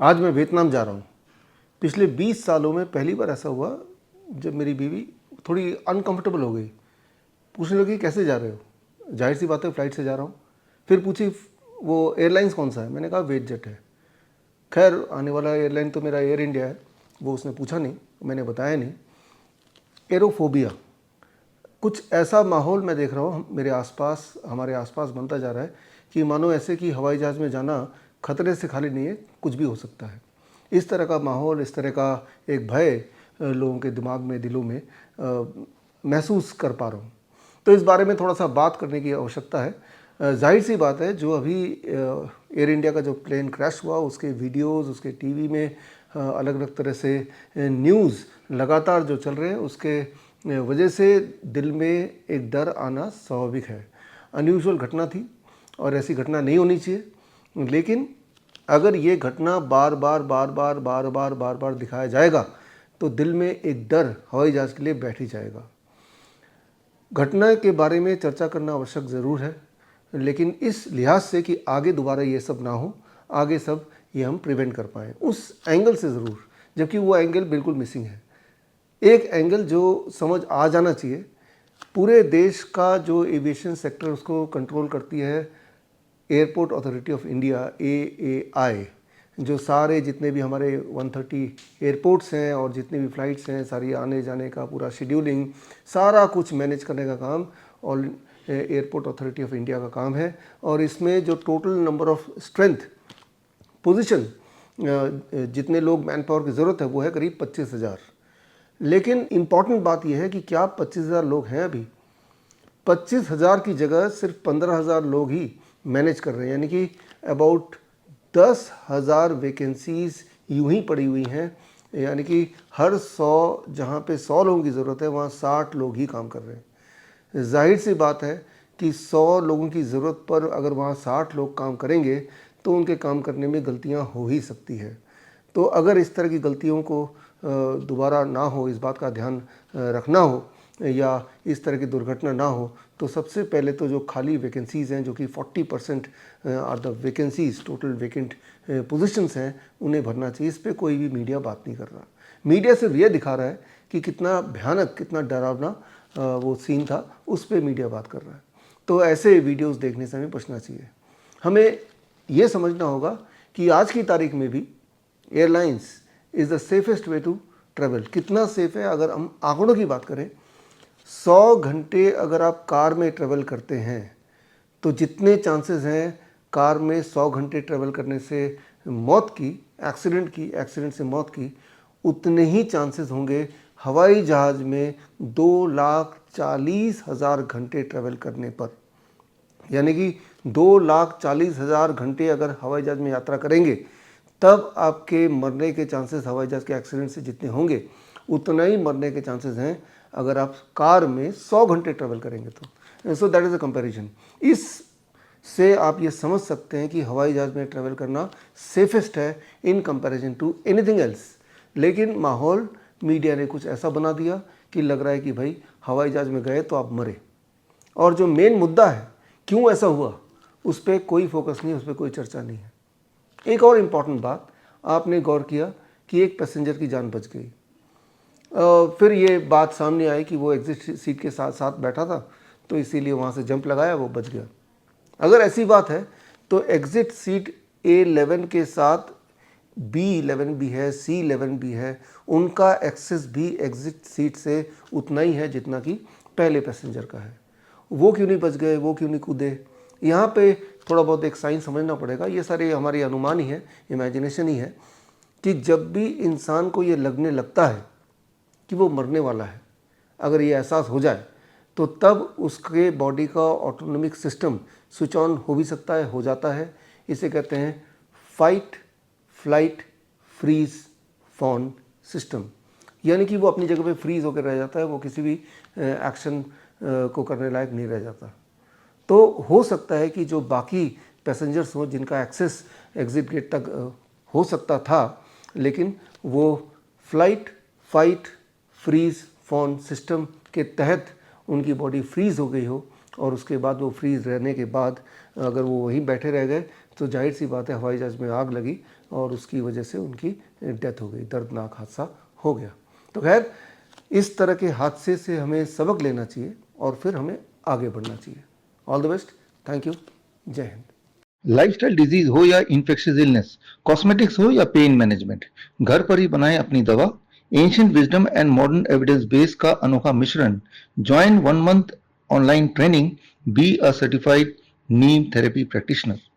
आज मैं वियतनाम जा रहा हूँ। पिछले 20 सालों में पहली बार ऐसा हुआ जब मेरी बीवी थोड़ी अनकंफर्टेबल हो गई। पूछने लगी कैसे जा रहे हो? जाहिर सी बात है फ़्लाइट से जा रहा हूँ। फिर पूछी वो एयरलाइंस कौन सा है? मैंने कहा वेट जेट है। खैर आने वाला एयरलाइन तो मेरा एयर इंडिया है, वो उसने पूछा नहीं, मैंने बताया नहीं। एरोफोबिया, कुछ ऐसा माहौल मैं देख रहा हूँ मेरे आसपास, हमारे आसपास बनता जा रहा है कि मानो ऐसे कि हवाई जहाज़ में जाना खतरे से खाली नहीं है, कुछ भी हो सकता है। इस तरह का माहौल, इस तरह का एक भय लोगों के दिमाग में, दिलों में महसूस कर पा रहा हूँ। तो इस बारे में थोड़ा सा बात करने की आवश्यकता है। जाहिर सी बात है, जो अभी एयर इंडिया का जो प्लेन क्रैश हुआ, उसके वीडियोज़, उसके टीवी में अलग अलग तरह से न्यूज़ लगातार जो चल रहे हैं, उसके वजह से दिल में एक डर आना स्वाभाविक है। अनयूजुअल घटना थी और ऐसी घटना नहीं होनी चाहिए, लेकिन अगर ये घटना बार बार बार बार बार बार बार बार दिखाया जाएगा तो दिल में एक डर हवाई जहाज़ के लिए बैठ ही जाएगा। घटना के बारे में चर्चा करना आवश्यक ज़रूर है, लेकिन इस लिहाज से कि आगे दोबारा ये सब ना हो, आगे सब ये हम प्रिवेंट कर पाएँ, उस एंगल से ज़रूर, जबकि वो एंगल बिल्कुल मिसिंग है। एक एंगल जो समझ आ जाना चाहिए, पूरे देश का जो एविएशन सेक्टर उसको कंट्रोल करती है airport authority of India, AAI, जो सारे जितने भी हमारे 130 एयरपोर्ट्स हैं और जितने भी फ़्लाइट्स हैं, सारी आने जाने का पूरा शेड्यूलिंग, सारा कुछ मैनेज करने का काम all airport authority of India का काम है। और इसमें जो total number of strength position, जितने लोग मैन पावर की ज़रूरत है, वो है करीब 25,000। लेकिन इम्पॉर्टेंट बात यह है कि क्या 25,000 लोग हैं? अभी 25,000 की जगह सिर्फ 15,000 लोग ही मैनेज कर रहे हैं, यानी कि अबाउट 10,000 वैकेंसीज़ यूं ही पड़ी हुई हैं। यानी कि हर 100, जहां पे 100 लोगों की ज़रूरत है, वहां 60 लोग ही काम कर रहे हैं। जाहिर सी बात है कि 100 लोगों की ज़रूरत पर अगर वहां 60 लोग काम करेंगे तो उनके काम करने में गलतियां हो ही सकती है। तो अगर इस तरह की गलतियों को दोबारा ना हो, इस बात का ध्यान रखना हो, या इस तरह की दुर्घटना ना हो, तो सबसे पहले तो जो खाली वैकेंसीज़ हैं, जो कि 40% are the vacancies, total vacant positions हैं, उन्हें भरना चाहिए। इस पर कोई भी मीडिया बात नहीं कर रहा। मीडिया सिर्फ ये दिखा रहा है कि कितना भयानक, कितना डरावना वो सीन था, उस पर मीडिया बात कर रहा है। तो ऐसे वीडियोज़ देखने से हमें बचना चाहिए। हमें ये समझना होगा कि आज की तारीख में भी airlines is the safest way to travel. कितना सेफ़ है? अगर हम आंकड़ों की बात करें, 100 घंटे अगर आप कार में ट्रेवल करते हैं तो जितने चांसेस हैं कार में 100 घंटे ट्रेवल करने से मौत की, एक्सीडेंट से मौत की, उतने ही चांसेस होंगे हवाई जहाज़ में 2,40,000 घंटे ट्रेवल करने पर। यानी कि 2,40,000 घंटे अगर हवाई जहाज़ में यात्रा करेंगे, तब आपके मरने के चांसेस हवाई जहाज़ के एक्सीडेंट से जितने होंगे, उतना ही मरने के चांसेस हैं अगर आप कार में 100 घंटे ट्रेवल करेंगे तो। So that is a comparison. इस से आप ये समझ सकते हैं कि हवाई जहाज़ में ट्रैवल करना सेफेस्ट है in comparison to anything else. लेकिन माहौल मीडिया ने कुछ ऐसा बना दिया कि लग रहा है कि भाई हवाई जहाज़ में गए तो आप मरे, और जो मेन मुद्दा है क्यों ऐसा हुआ, उस पर कोई फोकस नहीं, उस पर कोई चर्चा नहीं है। एक और इम्पॉर्टेंट बात, आपने गौर किया कि एक पैसेंजर की जान बच गई। फिर ये बात सामने आई कि वो एग्जिट सीट के साथ साथ बैठा था, तो इसीलिए वहाँ से जंप लगाया, वो बच गया। अगर ऐसी बात है तो एग्जिट सीट A11 के साथ B11 भी है, C11 भी है, उनका एक्सेस भी एग्जिट सीट से उतना ही है जितना कि पहले पैसेंजर का है। वो क्यों नहीं बच गए, वो क्यों नहीं कूदे? यहाँ पे थोड़ा बहुत एक साइंस समझना पड़ेगा। ये सारे हमारी अनुमान ही है, इमेजिनेशन ही है, कि जब भी इंसान को ये लगने लगता है कि वो मरने वाला है, अगर ये एहसास हो जाए, तो तब उसके बॉडी का ऑटोनॉमिक सिस्टम स्विच ऑन हो भी सकता है, हो जाता है। इसे कहते हैं fight, flight, freeze, fawn system. यानी कि वो अपनी जगह पे फ्रीज होकर रह जाता है, वो किसी भी एक्शन को करने लायक नहीं रह जाता। तो हो सकता है कि जो बाकी पैसेंजर्स हों जिनका एक्सेस एग्जिट गेट तक हो सकता था, लेकिन वो flight, fight, freeze, fawn system के तहत उनकी बॉडी फ्रीज़ हो गई हो, और उसके बाद वो फ्रीज़ रहने के बाद अगर वो वहीं बैठे रह गए तो जाहिर सी बात है हवाई जहाज़ में आग लगी और उसकी वजह से उनकी डेथ हो गई, दर्दनाक हादसा हो गया। तो खैर इस तरह के हादसे से हमें सबक लेना चाहिए और फिर हमें आगे बढ़ना चाहिए। All the best, thank you, जय हिंद। लाइफस्टाइल डिजीज हो या इन्फेक्शियस इलनेस, कॉस्मेटिक्स हो या पेन मैनेजमेंट, घर पर ही बनाएं अपनी दवा। Ancient wisdom and modern evidence base का अनोखा मिश्रण। Join 1 month online training, be a certified Neem therapy practitioner.